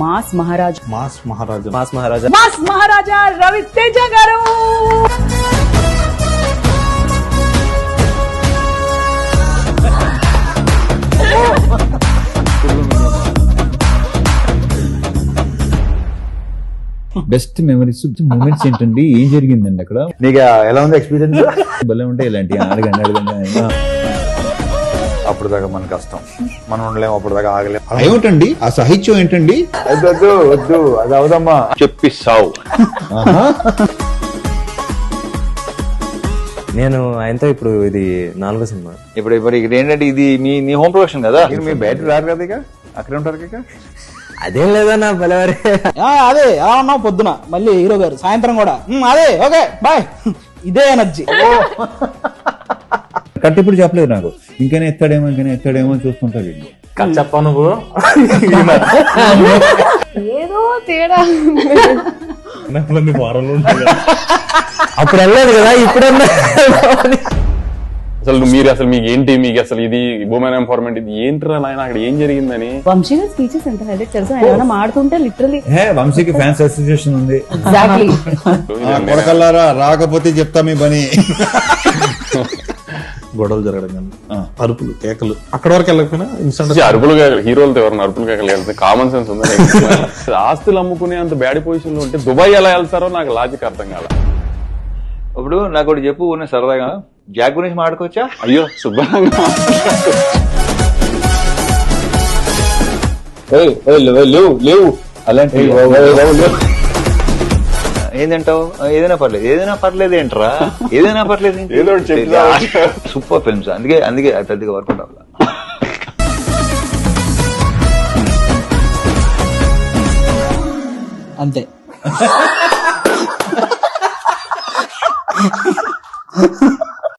Mass Maharaj Raviteja గారు. Best memories moments ఏంటండి? ఏం జరిగిందండి అక్కడ? నీకు ఎలా ఉంది ఎక్స్పీరియన్స్? భలే ఉంటాయి ఇలాంటి అడగండి. అప్పుడు దాకా మన కష్టం, మనం ఉండలేము, అప్పుడు దాకా ఆగలేము. ఏమిటండి ఆ సాహిత్యం ఏంటండి? వద్దు వద్దు, అది అవదమ్మా, చెప్పిస్తావు. నేను ఆయనతో ఇప్పుడు ఇది 4వ సినిమా. ఇప్పుడు ఇక్కడ ఏంటంటే ఇది నీ హోమ్ ప్రొడక్షన్ కదా, మీ బయట రారు కదా, ఇక అక్కడే ఉంటారు ఇక. అదేం లేదన్నా బలవారే. అదే ఎలా ఉన్నావు పొద్దున, మళ్ళీ హీరో గారు సాయంత్రం కూడా అదే ఓకే బాయ్, ఇదే ఎనర్జీ. కట్ ఇప్పుడు చెప్పలేదు నాకు, ఇంకైనా ఎత్తాడేమో అని చూస్తుంటాడు. చెప్పా నువ్వు ఏదో తేడా. అప్పుడు వెళ్ళలేదు కదా, ఇప్పుడన్నా. అసలు మీకు ఏంటి, మీకు అసలు ఇది ఉమెన్ ఎంపవర్మెంట్ ఇది ఏంటిరా నాయన, అక్కడ ఏం జరిగిందని? వంశీ గారి స్పీచెస్ ఎంత హైలైట్ తెలుసు. ఆయన ఏమైనా మాడుతుంటే లిటరలీ వంశీకి ఫ్యాన్స్ అసోసియేషన్ ఉంది. ఎగ్జాక్ట్లీ. కొడకల్లారా రాకపోతే చెప్తా మీ పని. గొడవలు జరగడం కానీ, అరుపులు కేకలు, అక్కడ వరకు వెళ్ళకపోయినా ఇన్స్టెంట్ అరుపులు హీరోలతో ఎవరైనా అరుపులు కేకలు వెళ్తే కామన్ సెన్స్ ఉంది. ఆస్తులు అమ్ముకునే అంత బ్యాడ్ పొజిషన్ లో ఉంటే దుబాయ్ ఎలా వెళ్తారో నాకు లాజిక్ అర్థం కాల. ఇప్పుడు నాకు ఒకటి చెప్పు, ఉన్న సరదాగా జాక్ గురించి మాట్లాడుకోవచ్చా? అయ్యో శుభ్రంగా లేవు అలాంటి ఏంటంటావు? ఏదైనా పర్లేదు ఏంట్రా, ఏదైనా పర్లేదు ఏదో ఒకటి చెప్తా. సూపర్ ఫిల్మ్స్, అందుకే పెద్దగా వర్కౌట్ అవ్వాలి. అంతే.